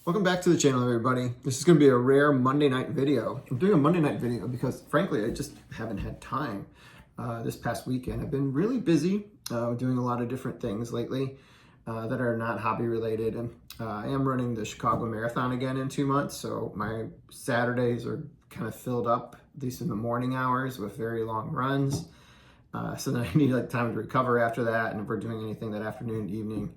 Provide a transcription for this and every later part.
Welcome back to the channel, everybody. This is going to be a rare Monday night video. I'm doing a Monday night video because, frankly, I just haven't had time this past weekend. I've been really busy doing a lot of different things lately that are not hobby related. And I am running the Chicago Marathon again in 2 months, so my Saturdays are kind of filled up, at least in the morning hours, with very long runs. So then I need time to recover after that, and if we're doing anything that afternoon, evening,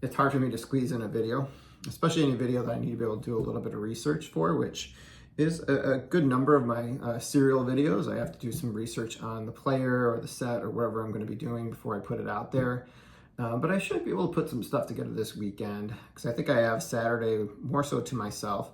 it's hard for me to squeeze in a video, especially any video that I need to be able to do a little bit of research for, which is a good number of my serial videos. I have to do some research on the player or the set or whatever I'm going to be doing before I put it out there. But I should be able to put some stuff together this weekend because I think I have Saturday more so to myself.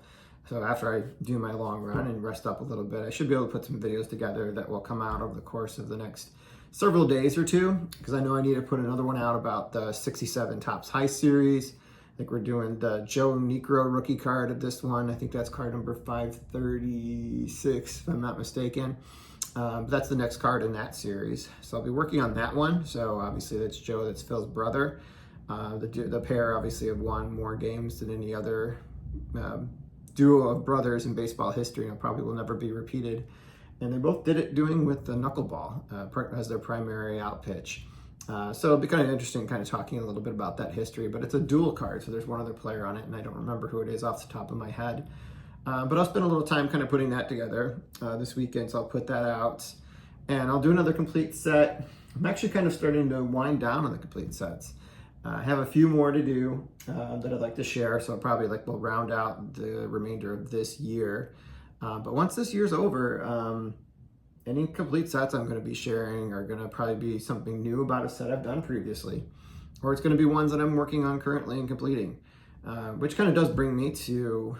So after I do my long run and rest up a little bit, I should be able to put some videos together that will come out over the course of the next several days or two, because I know I need to put another one out about the 67 Topps High Series. I think we're doing the Joe Niekro rookie card of this one. I think that's card number 536, if I'm not mistaken. But that's the next card in that series. So I'll be working on that one. So obviously that's Joe, that's Phil's brother. The pair obviously have won more games than any other duo of brothers in baseball history, and probably will never be repeated. And they both did it doing with the knuckleball as their primary out pitch. So it'll be kind of interesting kind of talking a little bit about that history, but it's a dual card, so there's one other player on it, and I don't remember who it is off the top of my head. But I'll spend a little time kind of putting that together this weekend, so I'll put that out. And I'll do another complete set. I'm actually kind of starting to wind down on the complete sets. I have a few more to do that I'd like to share, so I'll probably will round out the remainder of this year. But once this year's over, any complete sets I'm going to be sharing are going to probably be something new about a set I've done previously, or it's going to be ones that I'm working on currently and completing, which kind of does bring me to,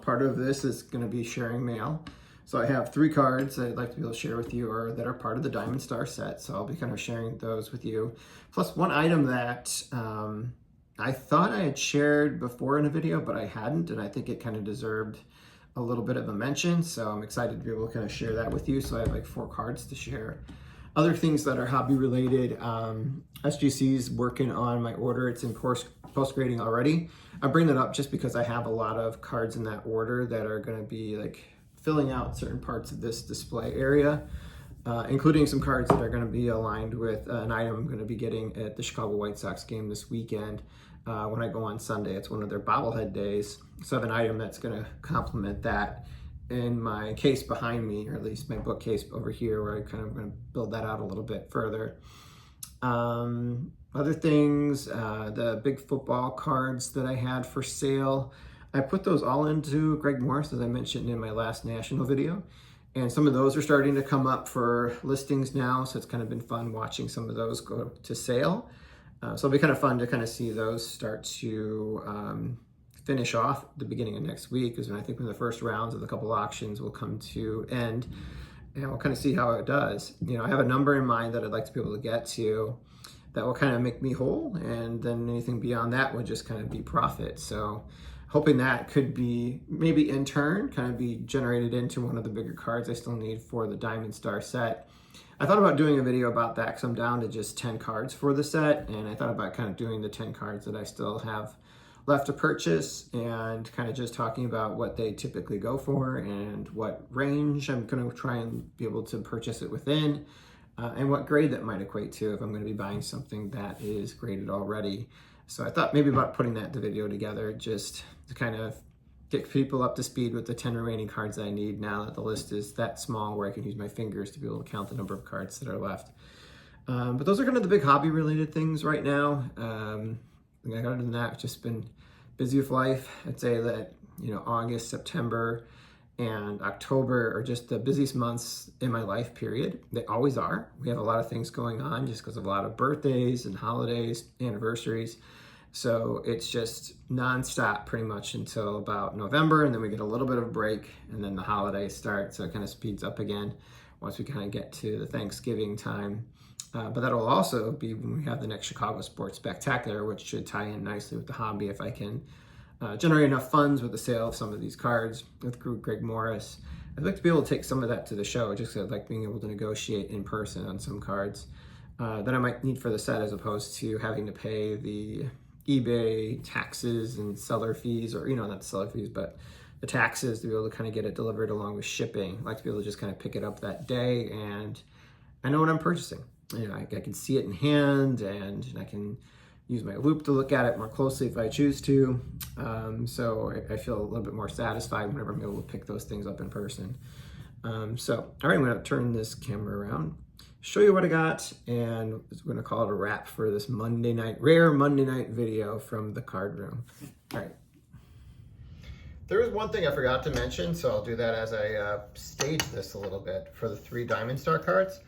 part of this is going to be sharing mail. So I have 3 cards that I'd like to be able to share with you, or that are part of the Diamond Star set. So I'll be kind of sharing those with you. Plus one item that I thought I had shared before in a video, but I hadn't, and I think it kind of deserved a little bit of a mention, so I'm excited to be able to kind of share that with you. So I have 4 cards to share. Other things that are hobby related, SGC's working on my order. It's in post grading already. I bring that up just because I have a lot of cards in that order that are going to be filling out certain parts of this display area, including some cards that are going to be aligned with an item I'm going to be getting at the Chicago White Sox game this weekend. When I go on Sunday, it's one of their bobblehead days. So I have an item that's going to complement that in my case behind me, or at least my bookcase over here, where I kind of going to build that out a little bit further. Other things, the big football cards that I had for sale, I put those all into Greg Morris, as I mentioned in my last national video. And some of those are starting to come up for listings now, so it's kind of been fun watching some of those go to sale. So it'll be kind of fun to kind of see those start to finish off at the beginning of next week, because I think when the first rounds of a couple auctions will come to end, and we'll kind of see how it does. I have a number in mind that I'd like to be able to get to that will kind of make me whole, and then anything beyond that would just kind of be profit. So hoping that could be maybe in turn kind of be generated into one of the bigger cards I still need for the Diamond Star set. I thought about doing a video about that because I'm down to just 10 cards for the set, and I thought about kind of doing the 10 cards that I still have left to purchase and kind of just talking about what they typically go for and what range I'm going to try and be able to purchase it within, and what grade that might equate to if I'm going to be buying something that is graded already. So I thought maybe about putting that video together just to kind of get people up to speed with the 10 remaining cards that I need now that the list is that small where I can use my fingers to be able to count the number of cards that are left. But those are kind of the big hobby related things right now. Other than that, it's just been busy with life. I'd say that, August, September, and October are just the busiest months in my life, period. They always are. We have a lot of things going on just because of a lot of birthdays and holidays, anniversaries. So it's just nonstop pretty much until about November, and then we get a little bit of a break, and then the holidays start, so it kind of speeds up again once we kind of get to the Thanksgiving time. But that'll also be when we have the next Chicago Sports Spectacular, which should tie in nicely with the hobby if I can generate enough funds with the sale of some of these cards with Greg Morris. I'd like to be able to take some of that to the show, just because I like being able to negotiate in person on some cards that I might need for the set, as opposed to having to pay the eBay taxes and seller fees, or, not the seller fees, but the taxes, to be able to kind of get it delivered along with shipping. I like to be able to just kind of pick it up that day, and I know what I'm purchasing. I can see it in hand, and I can use my loop to look at it more closely if I choose to. So I feel a little bit more satisfied whenever I'm able to pick those things up in person. All right, I'm gonna turn this camera around, show you what I got, and we're gonna call it a wrap for this rare Monday night video from the card room. All right. There was one thing I forgot to mention, so I'll do that as I stage this a little bit for the 3 Diamond Star cards.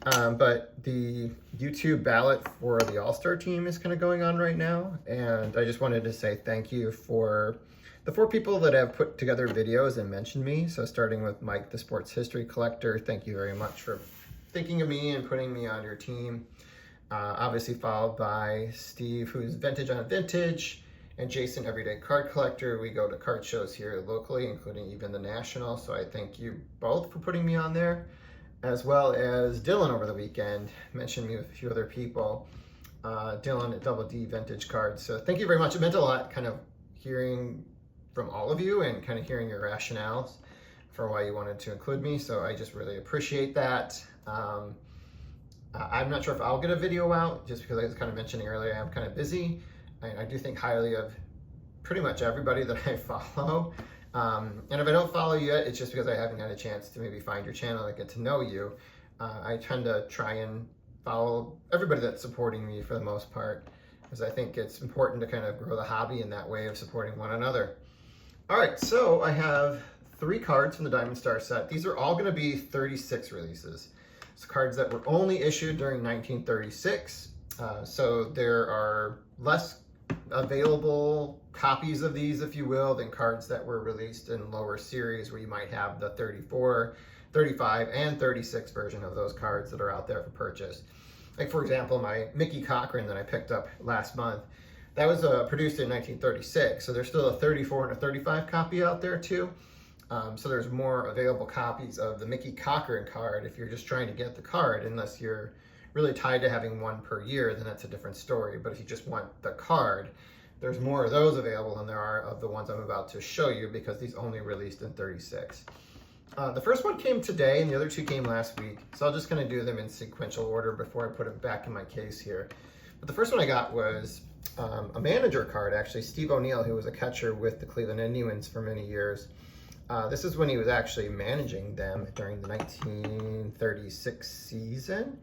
But the YouTube ballot for the All-Star team is kind of going on right now, and I just wanted to say thank you for the 4 people that have put together videos and mentioned me. So starting with Mike, the sports history collector, thank you very much for thinking of me and putting me on your team. Obviously followed by Steve, who's Vintage on Vintage, and Jason, Everyday Card Collector. We go to card shows here locally, including even the National, so I thank you both for putting me on there, as well as Dylan over the weekend, mentioned me with a few other people. Dylan at Double D Vintage Cards. So thank you very much. It meant a lot kind of hearing from all of you and kind of hearing your rationales for why you wanted to include me. So I just really appreciate that. I'm not sure if I'll get a video out, just because I was kind of mentioning earlier, I'm kind of busy. I do think highly of pretty much everybody that I follow. And if I don't follow you yet, it's just because I haven't had a chance to maybe find your channel and get to know you. I tend to try and follow everybody that's supporting me for the most part, because I think it's important to kind of grow the hobby in that way of supporting one another. All right, so I have 3 cards from the Diamond Star set. These are all going to be 36 releases. It's cards that were only issued during 1936. So there are less available copies of these, if you will, than cards that were released in lower series, where you might have the 34, 35, and 36 version of those cards that are out there for purchase. Like, for example, my Mickey Cochran that I picked up last month, that was produced in 1936, so there's still a 34 and a 35 copy out there too. So there's more available copies of the Mickey Cochran card if you're just trying to get the card, unless you're really tied to having one per year, then that's a different story. But if you just want the card, there's more of those available than there are of the ones I'm about to show you, because these only released in 36. The first one came today and the other 2 came last week. So I'll just kind of do them in sequential order before I put it back in my case here. But the first one I got was a manager card, actually. Steve O'Neill, who was a catcher with the Cleveland Indians for many years. This is when he was actually managing them during the 1936 season.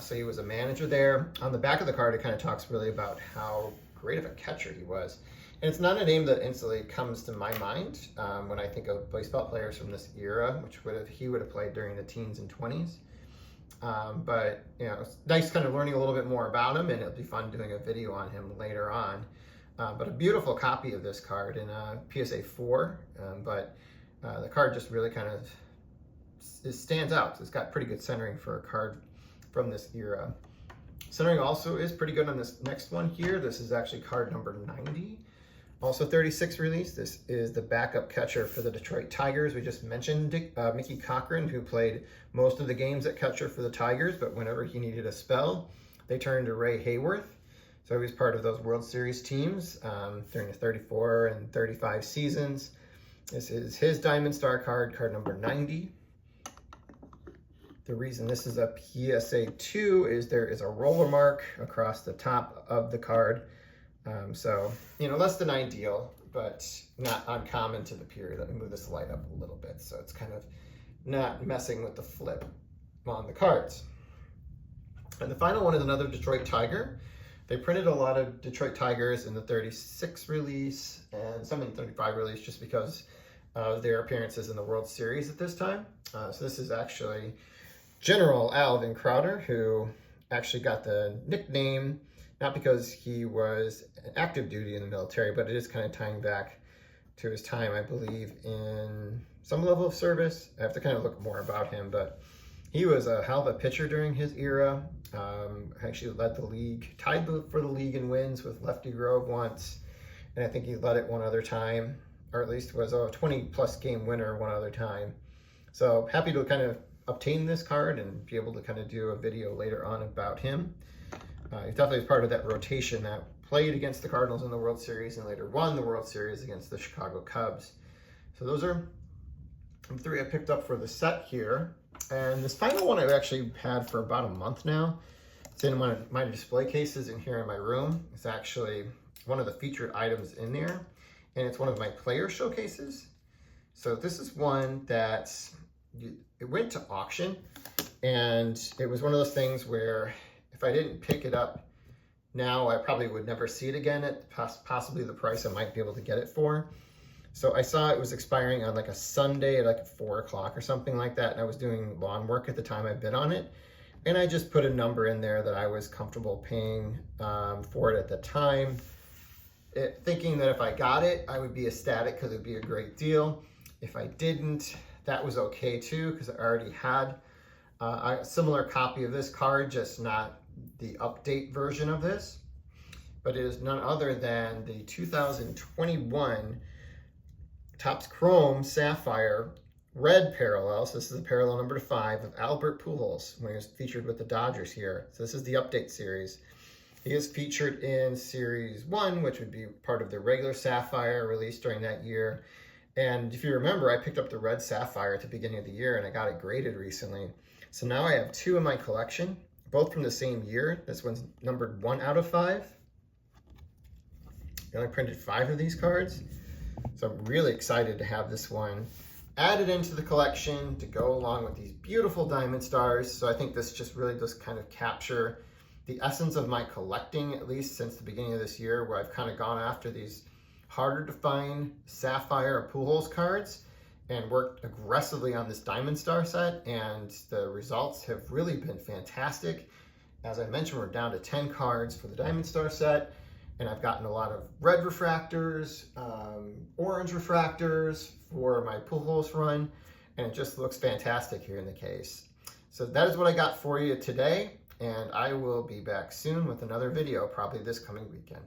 So he was a manager there. On the back of the card, it kind of talks really about how great of a catcher he was. And it's not a name that instantly comes to my mind when I think of baseball players from this era, which he would have played during the teens and 20s. But it's nice kind of learning a little bit more about him, and it'll be fun doing a video on him later on. But a beautiful copy of this card in PSA 4, but the card just really kind of stands out. It's got pretty good centering for a card from this era. Centering also is pretty good on this next one here. This is actually card number 90. Also 36 release. This is the backup catcher for the Detroit Tigers. We just mentioned Mickey Cochran, who played most of the games at catcher for the Tigers, but whenever he needed a spell, they turned to Ray Hayworth. So he was part of those World Series teams during the 34 and 35 seasons. This is his Diamond Star card, card number 90. The reason this is a PSA 2 is there is a roller mark across the top of the card. So, less than ideal, but not uncommon to the period. Let me move this light up a little bit so it's kind of not messing with the flip on the cards. And the final one is another Detroit Tiger. They printed a lot of Detroit Tigers in the 36 release and some in the 35 release, just because of their appearances in the World Series at this time. So this is actually General Alvin Crowder, who actually got the nickname, not because he was active duty in the military, but it is kind of tying back to his time, I believe, in some level of service. I have to kind of look more about him, but he was a hell of a pitcher during his era. Actually led the league, tied for the league in wins with Lefty Grove once, and I think he led it one other time, or at least was a 20-plus game winner one other time. So happy to kind of obtain this card and be able to kind of do a video later on about him. He definitely was part of that rotation that played against the Cardinals in the World Series and later won the World Series against the Chicago Cubs. So those are the 3 I picked up for the set here. And this final one I've actually had for about a month now. It's in one of my display cases in here in my room. It's actually one of the featured items in there, and it's one of my player showcases. So this is one that it went to auction, and it was one of those things where if I didn't pick it up now, I probably would never see it again at possibly the price I might be able to get it for. So I saw it was expiring on like a Sunday at like 4 o'clock or something like that, and I was doing lawn work at the time I bid on it. And I just put a number in there that I was comfortable paying for it at the time, thinking that if I got it, I would be ecstatic because it'd be a great deal. If I didn't, that was okay too, because I already had a similar copy of this card, just not the update version of this. But it is none other than the 2021 Topps Chrome Sapphire red parallel. So this is the parallel number 5 of Albert Pujols when he was featured with the Dodgers here. So this is the update series. He is featured in Series 1, which would be part of the regular Sapphire released during that year. And if you remember, I picked up the red Sapphire at the beginning of the year and I got it graded recently. So now I have 2 in my collection, both from the same year. This one's numbered 1 out of 5. I only printed 5 of these cards. So I'm really excited to have this one added into the collection to go along with these beautiful diamond stars. So I think this just really does kind of capture the essence of my collecting, at least since the beginning of this year, where I've kind of gone after these harder to find Sapphire or Pujols cards and worked aggressively on this diamond star set, and the results have really been fantastic. As I mentioned, we're down to 10 cards for the diamond star set, and I've gotten a lot of red refractors, orange refractors for my Pujols run, and it just looks fantastic here in the case. So that is what I got for you today, and I will be back soon with another video, probably this coming weekend.